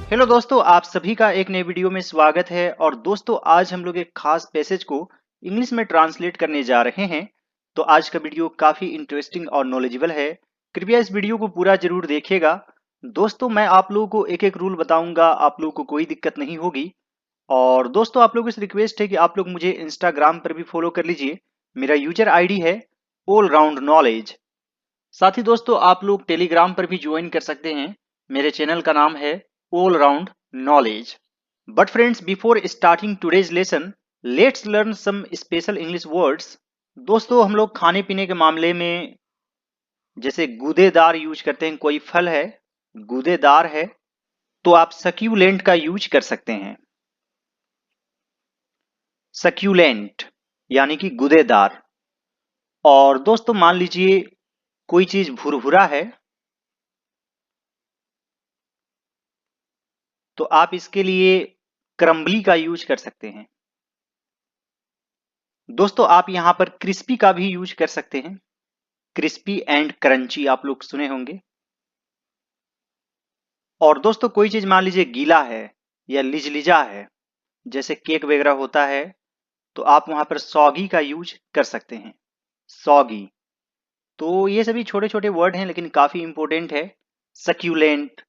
Hello दोस्तों, आप सभी का एक नए वीडियो में स्वागत है। और दोस्तों, आज हम लोग एक खास पैसेज को इंग्लिश में ट्रांसलेट करने जा रहे हैं। तो आज का वीडियो काफी इंटरेस्टिंग और नॉलेजेबल है। कृपया इस वीडियो को पूरा जरूर देखिएगा। दोस्तों, मैं आप लोगों को एक एक रूल बताऊंगा, आप लोगों को कोई दिक्कत नहीं होगी। और दोस्तों, आप लोगों से रिक्वेस्ट है कि आप लोग मुझे इंस्टाग्राम पर भी फॉलो कर लीजिए। मेरा यूजर आईडी है ऑल राउंड नॉलेज। साथ ही दोस्तों, आप लोग टेलीग्राम पर भी ज्वाइन कर सकते हैं। मेरे चैनल का नाम है all round knowledge. But friends, before starting today's lesson, let's learn some special English words. दोस्तों, हम लोग खाने पीने के मामले में जैसे गूदेदार यूज करते हैं। कोई फल है, गूदेदार है, तो आप सक्यूलेंट का यूज कर सकते हैं। सक्यूलेंट यानी कि गूदेदार। और दोस्तों, मान लीजिए कोई चीज भुरभुरा है, तो आप इसके लिए क्रम्बली का यूज कर सकते हैं। दोस्तों, आप यहां पर क्रिस्पी का भी यूज कर सकते हैं। क्रिस्पी एंड क्रंची आप लोग सुने होंगे। और दोस्तों, कोई चीज मान लीजिए गीला है या लिजलिजा है, जैसे केक वगैरह होता है, तो आप वहां पर सॉगी का यूज कर सकते हैं। सॉगी। तो ये सभी छोटे छोटे वर्ड हैं, लेकिन काफी इंपॉर्टेंट है। Succulent,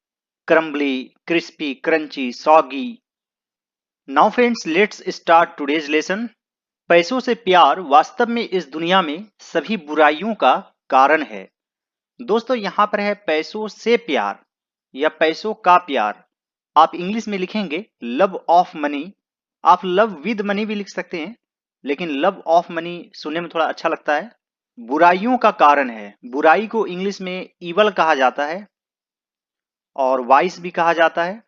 crumbly, crispy, crunchy, soggy. Now friends, let's start today's lesson. पैसों से प्यार वास्तव में इस दुनिया में सभी बुराइयों का कारण है। दोस्तों, यहां पर है पैसों से प्यार या पैसों का प्यार। आप इंग्लिश में लिखेंगे लव ऑफ मनी। आप लव विद मनी भी लिख सकते हैं, लेकिन लव ऑफ मनी सुनने में थोड़ा अच्छा लगता है। बुराइयों का कारण है। बुराई को इंग्लिश में ईवल कहा जाता है और वाइस भी कहा जाता है।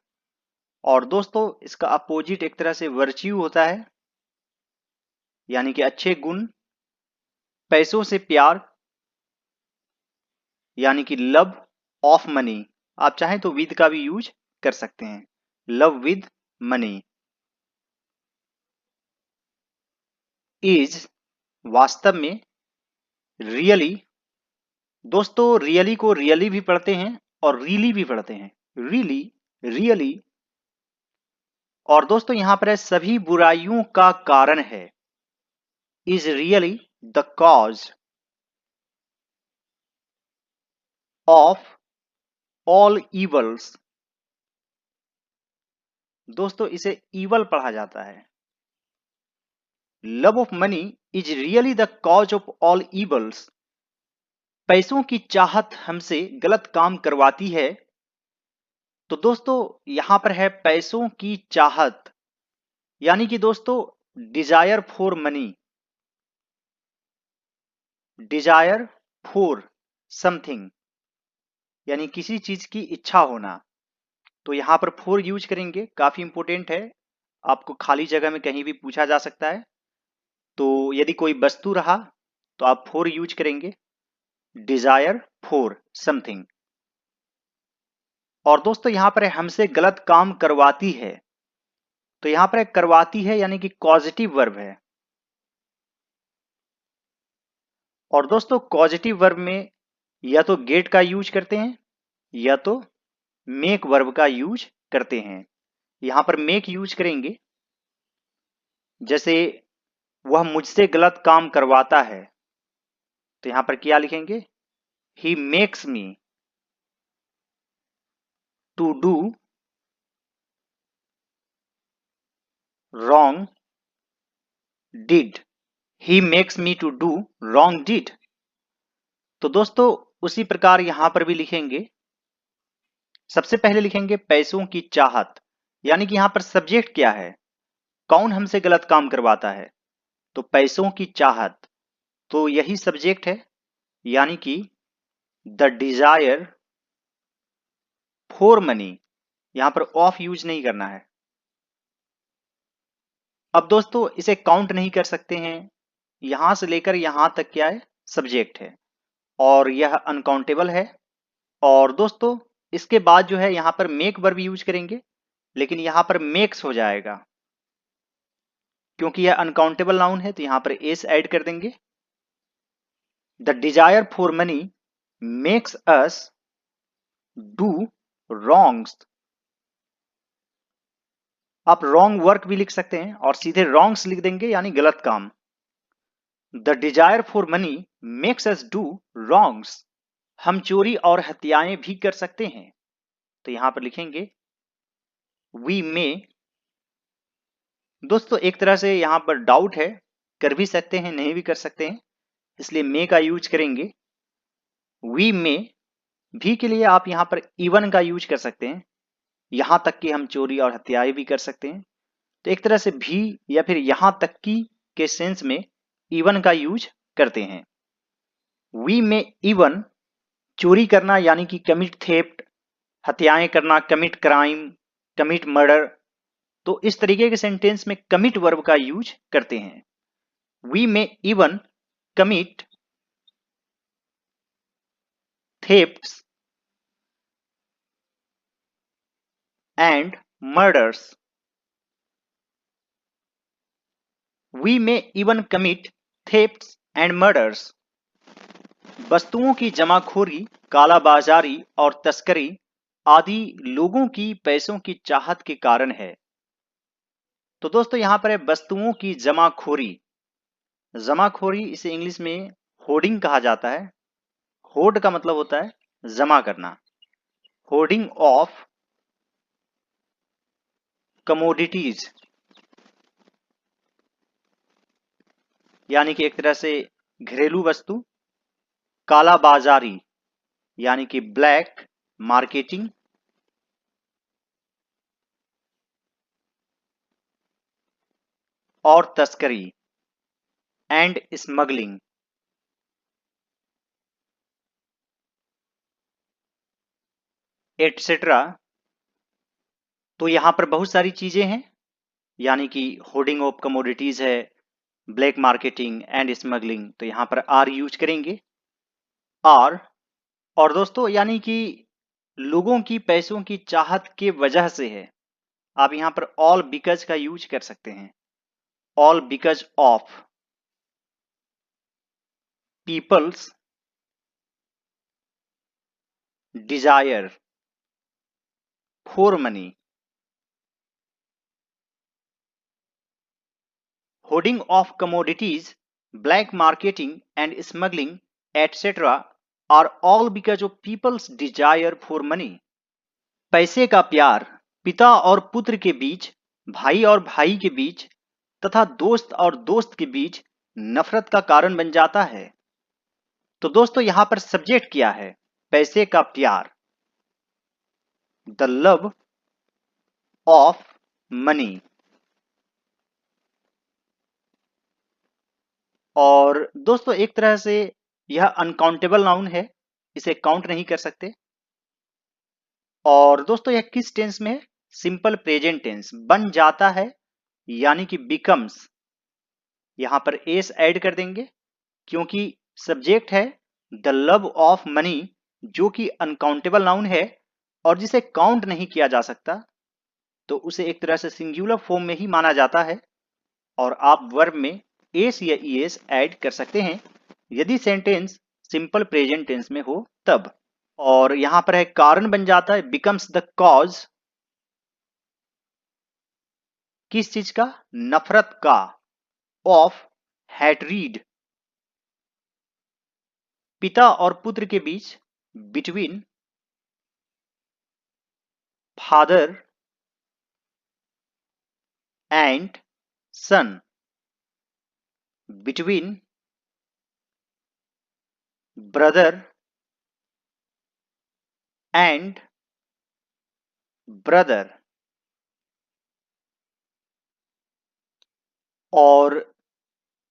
और दोस्तों, इसका अपोजिट एक तरह से वर्च्यू होता है, यानी कि अच्छे गुण। पैसों से प्यार यानी कि लव ऑफ मनी। आप चाहें तो विद का भी यूज कर सकते हैं। लव विद मनी इज वास्तव में, रियली। दोस्तों, रियली को रियली भी पढ़ते हैं और रियली भी पढ़ते हैं। Really, really. और दोस्तों, यहां पर है सभी बुराइयों का कारण है। Is really the cause of all evils. दोस्तों, इसे ईवल पढ़ा जाता है। Love of money is really the cause of all evils. पैसों की चाहत हमसे गलत काम करवाती है। तो दोस्तों, यहां पर है पैसों की चाहत, यानी कि दोस्तों Dzire for money. Desire for something यानी किसी चीज की इच्छा होना। तो यहां पर फॉर यूज करेंगे, काफी इंपोर्टेंट है। आपको खाली जगह में कहीं भी पूछा जा सकता है। तो यदि कोई वस्तु रहा तो आप फॉर यूज करेंगे। Desire for something. और दोस्तों, यहां पर हमसे गलत काम करवाती है। तो यहां पर करवाती है यानी कि कॉजेटिव वर्ब है। और दोस्तों, कॉजेटिव वर्ब में या तो गेट का यूज करते हैं या तो मेक वर्ब का यूज करते हैं। यहां पर मेक यूज करेंगे, जैसे वह मुझसे गलत काम करवाता है, तो यहां पर क्या लिखेंगे? He makes me to do wrong deed. He makes me to do wrong deed. तो दोस्तों, उसी प्रकार यहां पर भी लिखेंगे। सबसे पहले लिखेंगे पैसों की चाहत, यानी कि यहां पर सब्जेक्ट क्या है? कौन हमसे गलत काम करवाता है? तो पैसों की चाहत, तो यही सब्जेक्ट है, यानी कि द डिजायर फॉर मनी। यहां पर ऑफ यूज नहीं करना है। अब दोस्तों, इसे काउंट नहीं कर सकते हैं। यहां से लेकर यहां तक क्या है? सब्जेक्ट है, और यह अनकाउंटेबल है। और दोस्तों, इसके बाद जो है यहां पर मेक वर्ब यूज करेंगे, लेकिन यहां पर मेक्स हो जाएगा, क्योंकि यह अनकाउंटेबल नाउन है। तो यहां पर एस ऐड कर देंगे। The desire for money makes us do wrongs। आप रॉन्ग वर्क भी लिख सकते हैं और सीधे रॉन्ग्स लिख देंगे यानी गलत काम। The desire for money makes us do wrongs. हम चोरी और हत्याएं भी कर सकते हैं, तो यहां पर लिखेंगे वी मे। दोस्तों एक तरह से यहां पर डाउट है, कर भी सकते हैं नहीं भी कर सकते हैं, इसलिए मे का यूज करेंगे। वी मे भी के लिए आप यहां पर इवन का यूज कर सकते हैं, यहां तक कि हम चोरी और हत्याएं भी कर सकते हैं। तो एक तरह से भी या फिर यहां तक की के सेंस में इवन का यूज करते हैं। वी मे इवन, चोरी करना यानी कि कमिट थेफ्ट, हत्याएं करना कमिट क्राइम, कमिट मर्डर। तो इस तरीके के सेंटेंस में कमिट वर्ब का यूज करते हैं। We may even commit thefts and murders. We may even commit thefts and murders. वस्तुओं की जमाखोरी, कालाबाजारी और तस्करी आदि लोगों की पैसों की चाहत के कारण है। तो दोस्तों यहां पर है वस्तुओं की जमाखोरी। जमाखोरी इसे इंग्लिश में होर्डिंग कहा जाता है। होर्ड का मतलब होता है जमा करना। होर्डिंग ऑफ कमोडिटीज, यानी कि एक तरह से घरेलू वस्तु। कालाबाजारी यानी कि ब्लैक मार्केटिंग। और तस्करी एंड स्मगलिंग। एटसेट्रा। तो यहां पर बहुत सारी चीजें हैं, यानी कि होर्डिंग ऑफ कमोडिटीज है, ब्लैक मार्केटिंग एंड स्मगलिंग, तो यहां पर आर यूज करेंगे। आर, और दोस्तों यानी कि लोगों की पैसों की चाहत के वजह से है। आप यहां पर ऑल बिकॉज का यूज कर सकते हैं। All because of people's desire for money. Hoarding of commodities, black marketing and smuggling, etc. are all because of people's desire for money. पैसे का प्यार पिता और पुत्र के बीच, भाई और भाई के बीच तथा दोस्त और दोस्त के बीच नफरत का कारण बन जाता है। तो दोस्तों यहां पर सब्जेक्ट क्या है? पैसे का प्यार, द लव ऑफ मनी। और दोस्तों एक तरह से यह अनकाउंटेबल नाउन है, इसे काउंट नहीं कर सकते। और दोस्तों यह किस टेंस में है? Simple present tense. बन जाता है यानी कि बिकम्स, यहां पर एस ऐड कर देंगे क्योंकि सब्जेक्ट है द लव ऑफ मनी, जो कि अनकाउंटेबल नाउन है और जिसे काउंट नहीं किया जा सकता, तो उसे एक तरह से सिंगुलर फॉर्म में ही माना जाता है। और आप वर्ब में एस या ईएस ऐड कर सकते हैं यदि सेंटेंस सिंपल प्रेजेंट टेंस में हो तब। और यहां पर है कारण बन जाता है, बिकम्स द कॉज, किस चीज का? नफरत का। ऑफ हैटरीड, पिता और पुत्र के बीच, between father and son, between brother and brother. और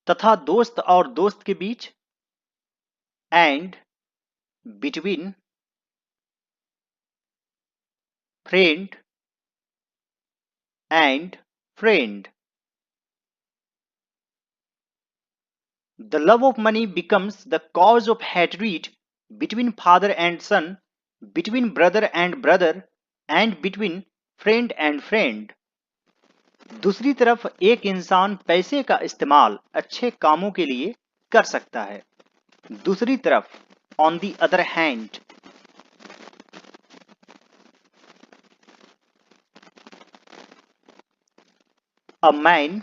तथा दोस्त और दोस्त के बीच, and between friend and friend. The love of money becomes the cause of hatred between father and son, between brother and brother, and between friend and friend. दूसरी तरफ एक इंसान पैसे का इस्तेमाल अच्छे कामों के लिए कर सकता है। दूसरी तरफ, on the other hand, a man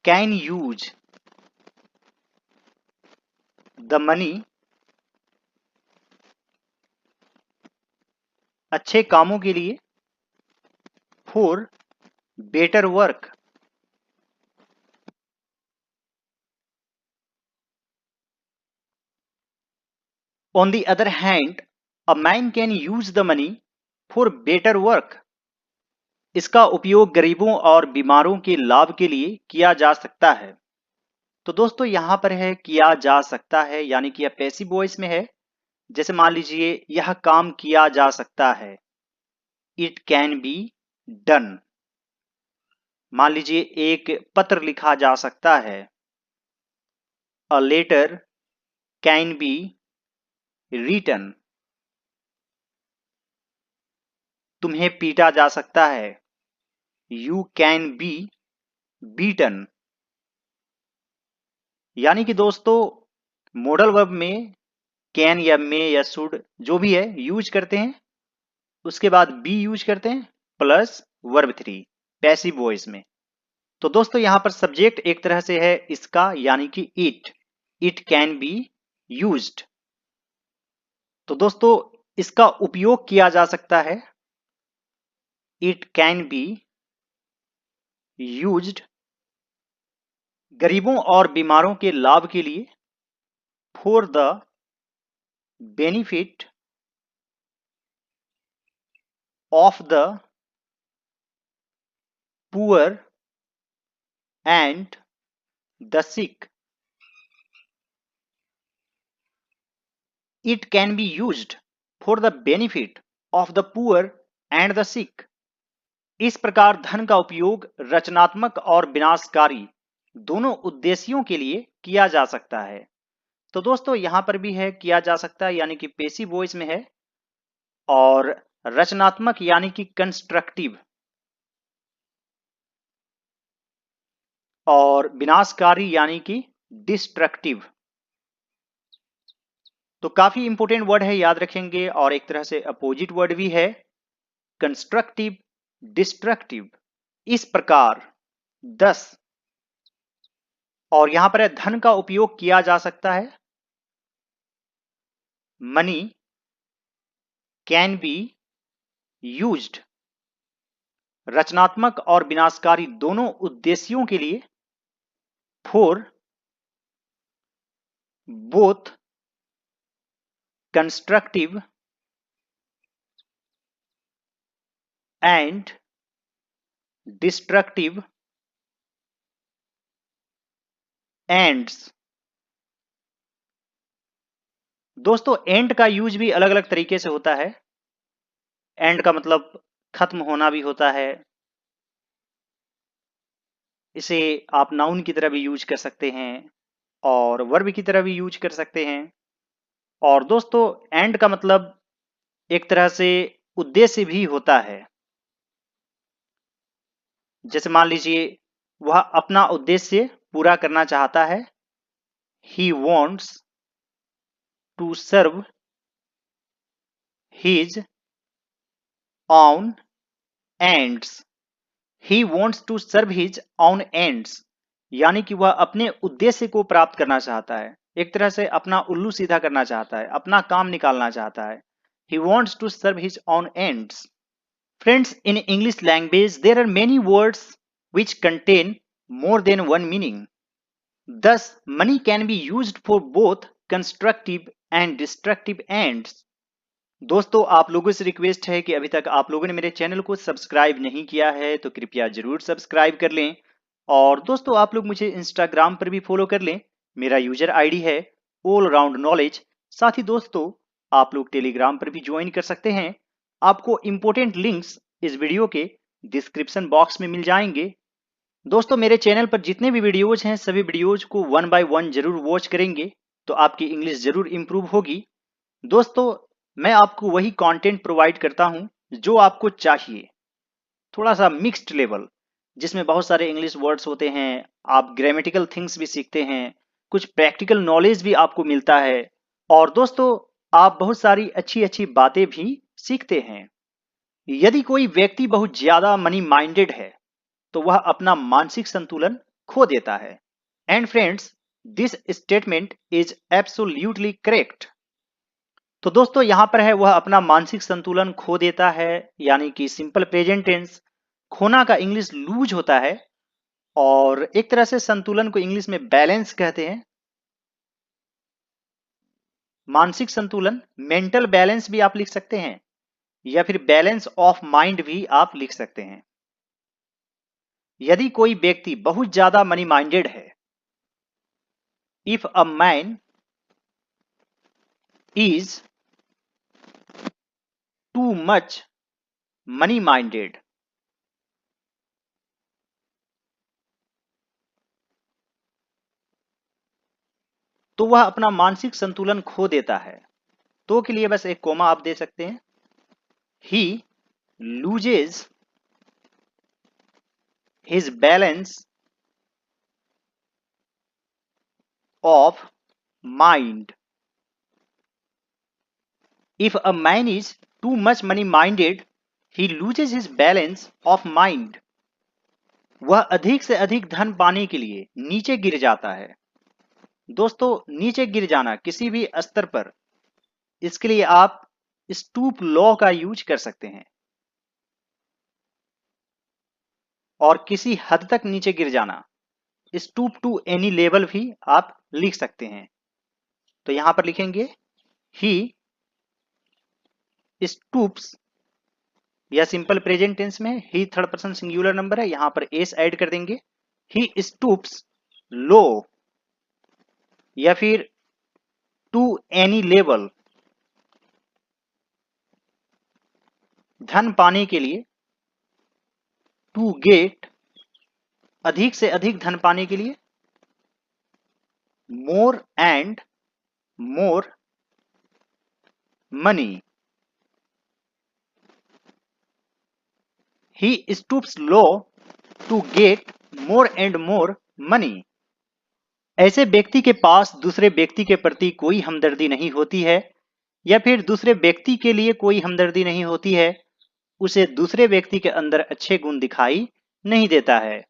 can use the money अच्छे कामों के लिए, for better work. On the other hand a man can use the money for better work. इसका उपयोग गरीबों और बीमारों के लाभ के लिए किया जा सकता है। तो दोस्तों यहां पर है किया जा सकता है, यानी कि यह पैसिव वॉइस में है। जैसे मान लीजिए यह काम किया जा सकता है, इट कैन बी डन। मान लीजिए एक पत्र लिखा जा सकता है, a letter can be written. तुम्हें पीटा जा सकता है, यू कैन बी बीटन। यानी कि दोस्तों मॉडल वर्ब में कैन या मे या शुड जो भी है यूज करते हैं, उसके बाद बी यूज करते हैं प्लस वर्ब 3 पैसिव वॉइस में। तो दोस्तों यहां पर सब्जेक्ट एक तरह से है इसका, यानी कि इट कैन बी यूज्ड। तो दोस्तों इसका उपयोग किया जा सकता है, इट कैन बी यूज्ड गरीबों और बीमारों के लाभ के लिए, for the benefit of the poor and the sick. It can be used for the benefit of the poor and the sick. इस प्रकार धन का उपयोग रचनात्मक और विनाशकारी दोनों उद्देश्यों के लिए किया जा सकता है। तो दोस्तों यहां पर भी है किया जा सकता है, यानी कि पैसिव वॉइस में है, और रचनात्मक यानी कि कंस्ट्रक्टिव, और विनाशकारी यानी कि डिस्ट्रक्टिव। तो काफी इंपोर्टेंट वर्ड है, याद रखेंगे। और एक तरह से अपोजिट वर्ड भी है, कंस्ट्रक्टिव, डिस्ट्रक्टिव। इस प्रकार 10, और यहां पर है धन का उपयोग किया जा सकता है, मनी कैन बी यूज्ड रचनात्मक और विनाशकारी दोनों उद्देश्यों के लिए, for both constructive and destructive ends. दोस्तों एंड का यूज भी अलग अलग तरीके से होता है। एंड का मतलब खत्म होना भी होता है, इसे आप नाउन की तरह भी यूज कर सकते हैं और वर्ब की तरह भी यूज कर सकते हैं। और दोस्तों एंड का मतलब एक तरह से उद्देश्य भी होता है। जैसे मान लीजिए वह अपना उद्देश्य पूरा करना चाहता है, he wants to serve his own ends. He wants to serve his own ends, यानी कि वह अपने उद्देश्य को प्राप्त करना चाहता है, एक तरह से अपना उल्लू सीधा करना चाहता है, अपना काम निकालना चाहता है। He wants to serve his own ends. Friends, in English language, there are many words which contain more than one meaning. Thus, money can be used for both constructive and destructive ends. दोस्तों आप लोगों से request है कि अभी तक आप लोगों ने मेरे चैनल को सब्सक्राइब नहीं किया है तो कृपया जरूर सब्सक्राइब कर लें। और दोस्तों आप लोग मुझे इंस्टाग्राम पर भी फॉलो कर लें, मेरा यूजर आईडी है ऑल राउंड नॉलेज। साथ ही दोस्तों आप लोग टेलीग्राम पर भी ज्वाइन कर सकते हैं। आपको इंपोर्टेंट लिंक्स इस वीडियो के डिस्क्रिप्शन बॉक्स में मिल जाएंगे। दोस्तों मेरे चैनल पर जितने भी वीडियोज हैं सभी वीडियोज को 1 बाय 1 जरूर वॉच करेंगे तो आपकी इंग्लिश जरूर इंप्रूव होगी। दोस्तों मैं आपको वही कंटेंट प्रोवाइड करता हूं जो आपको चाहिए, थोड़ा सा मिक्स्ड लेवल, जिसमें बहुत सारे इंग्लिश वर्ड्स होते हैं, आप ग्रामेटिकल थिंग्स भी सीखते हैं, कुछ प्रैक्टिकल नॉलेज भी आपको मिलता है, और दोस्तों आप बहुत सारी अच्छी अच्छी बातें भी सीखते हैं। यदि कोई व्यक्ति बहुत ज्यादा मनी माइंडेड है तो वह अपना मानसिक संतुलन खो देता है। And friends, this statement is absolutely correct. तो दोस्तों यहां पर है वह अपना मानसिक संतुलन खो देता है, यानी कि सिंपल प्रेजेंट टेंस। खोना का इंग्लिश लूज होता है, और एक तरह से संतुलन को इंग्लिश में बैलेंस कहते हैं। मानसिक संतुलन, मेंटल बैलेंस भी आप लिख सकते हैं, या फिर बैलेंस ऑफ माइंड भी आप लिख सकते हैं। यदि कोई व्यक्ति बहुत ज्यादा मनी माइंडेड है, if a man is too much money minded, तो वह अपना मानसिक संतुलन खो देता है। तो के लिए बस एक कोमा आप दे सकते हैं। ही loses his balance of mind. If a man is too much money minded, he loses his balance of mind. वह अधिक से अधिक धन पाने के लिए नीचे गिर जाता है। दोस्तों, नीचे गिर जाना किसी भी स्तर पर, इसके लिए आप स्टूप लॉ का यूज कर सकते हैं, और किसी हद तक नीचे गिर जाना, स्टूप टू एनी लेवल भी आप लिख सकते हैं। तो यहां पर लिखेंगे ही स्टूप्स, या सिंपल प्रेजेंट टेंस में ही थर्ड पर्सन सिंगुलर नंबर है, यहां पर एस ऐड कर देंगे। ही स्टूप्स लो, या फिर टू एनी लेवल, धन पाने के लिए, टू गेट, अधिक से अधिक धन पाने के लिए, more and more money. He stoops low to get more and more money. ऐसे व्यक्ति के पास दूसरे व्यक्ति के प्रति कोई हमदर्दी नहीं होती है, या फिर दूसरे व्यक्ति के लिए कोई हमदर्दी नहीं होती है, उसे दूसरे व्यक्ति के अंदर अच्छे गुण दिखाई नहीं देता है।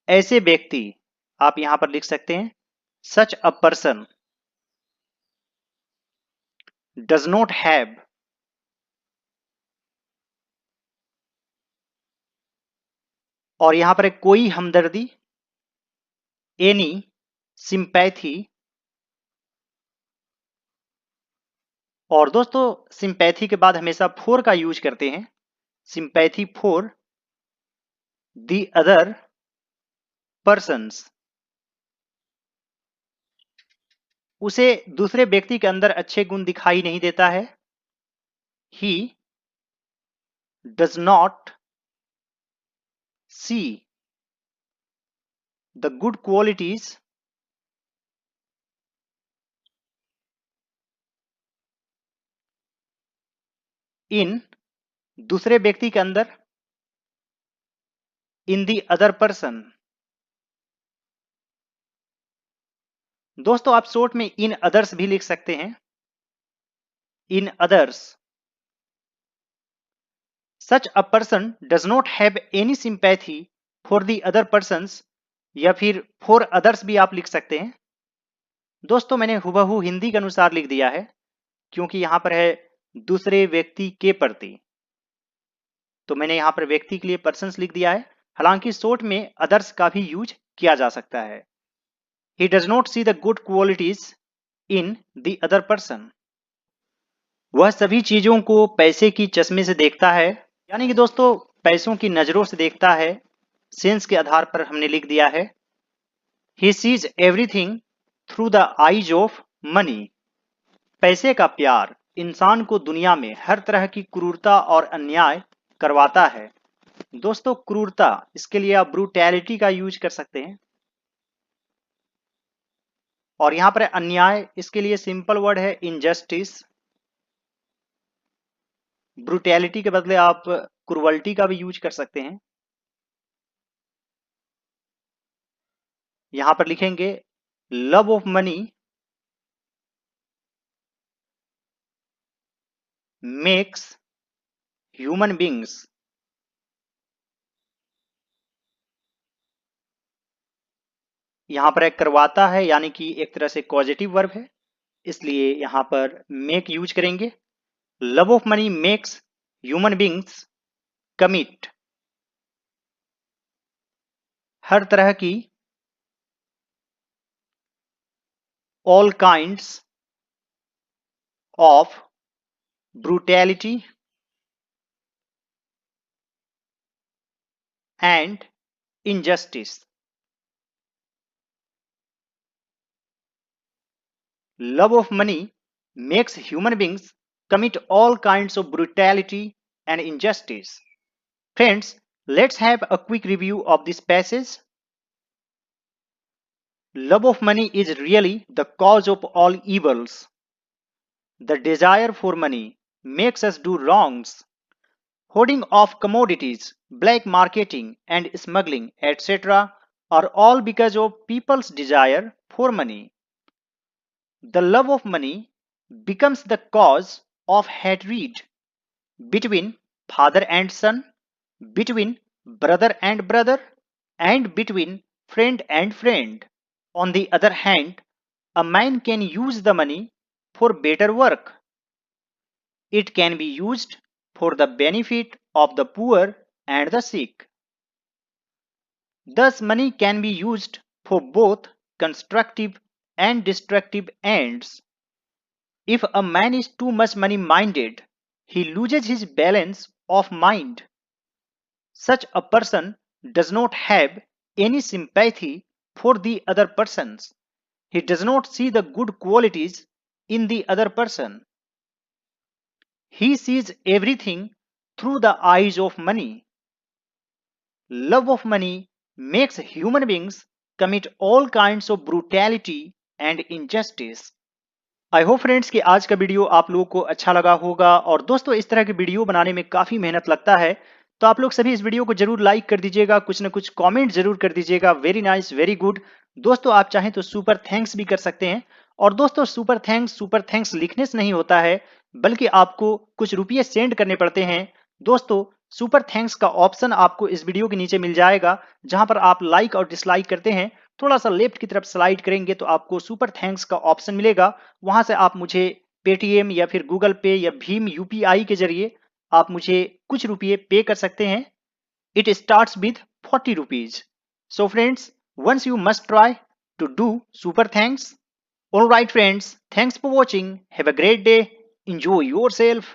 ऐसे व्यक्ति आप यहां पर लिख सकते हैं, such a person does not have और यहां पर कोई हमदर्दी, एनी सिंपैथी। और दोस्तों सिंपैथी के बाद हमेशा फोर का यूज करते हैं, sympathy for the other persons. उसे दूसरे व्यक्ति के अंदर अच्छे गुण दिखाई नहीं देता है। He does not see the good qualities in दूसरे व्यक्ति के अंदर, इन द अदर पर्सन। दोस्तों आप शॉर्ट में इन अदर्स भी लिख सकते हैं, in others. Such a person does not have any sympathy for the other persons, या फिर फॉर अदर्स भी आप लिख सकते हैं। दोस्तों मैंने हुबहू हिंदी के अनुसार लिख दिया है, क्योंकि यहां पर है दूसरे व्यक्ति के प्रति, तो मैंने यहां पर व्यक्ति के लिए पर्सन्स लिख दिया है। हालांकि शॉर्ट में अदर्स का भी यूज किया जा सकता है। He does not see the good qualities in the other person. वह सभी चीजों को पैसे की चश्मे से देखता है, यानी कि दोस्तों पैसों की नजरों से देखता है। सेंस के आधार पर हमने लिख दिया है, he sees everything through the eyes of money. पैसे का प्यार इंसान को दुनिया में हर तरह की क्रूरता और अन्याय करवाता है। दोस्तों क्रूरता, इसके लिए आप ब्रूटैलिटी का यूज कर सकते हैं, और यहां पर अन्याय, इसके लिए सिंपल वर्ड है इनजस्टिस। ब्रूटैलिटी के बदले आप क्रूवल्टी का भी यूज कर सकते हैं। यहां पर लिखेंगे love of money makes human beings यहाँ पर एक करवाता है यानी कि एक तरह से पॉजिटिव वर्ब है, इसलिए यहाँ पर मेक यूज करेंगे। Love of money makes human beings commit हर तरह की, all kinds of brutality and injustice. Love of money makes human beings commit all kinds of brutality and injustice. Friends, let's have a quick review of this passage. Love of money is really the cause of all evils. The desire for money makes us do wrongs. Hoarding of commodities, black marketing, and smuggling, etc., are all because of people's desire for money. The love of money becomes the cause of hatred between father and son, between brother and brother, and between friend and friend. On the other hand, a man can use the money for better work. It can be used for the benefit of the poor and the sick. Thus, money can be used for both constructive and destructive ends. If a man is too much money minded, he loses his balance of mind. Such a person does not have any sympathy for the other persons. He does not see the good qualities in the other person. He sees everything through the eyes of money. Love of money makes human beings commit all kinds of brutality and injustice. I hope friends कि आज का video आप लोगों को अच्छा लगा होगा। और दोस्तों, इस तरह के वीडियो बनाने में काफी मेहनत लगता है, तो आप लोग सभी इस वीडियो को जरूर लाइक कर दीजिएगा, कुछ ना कुछ कमेंट जरूर कर दीजिएगा। Very nice, very good. दोस्तों, आप चाहें तो सुपर थैंक्स भी कर सकते हैं। और दोस्तों, सुपर थैंक्स लिखने से नहीं होता है, बल्कि आपको कुछ रुपये सेंड करने पड़ते हैं। दोस्तों, सुपर थैंक्स का ऑप्शन आपको इस वीडियो के नीचे मिल जाएगा, जहां पर आप लाइक और डिसलाइक करते हैं। थोड़ा सा लेफ्ट की तरफ स्लाइड करेंगे तो आपको सुपर थैंक्स का ऑप्शन मिलेगा। वहां से आप मुझे पेटीएम या फिर गूगल पे या भीम यूपीआई के जरिए आप मुझे कुछ रुपये पे कर सकते हैं। It starts with 40 rupees. So friends, once you must try to do super thanks. All right friends, thanks for watching, have a great day, enjoy yourself.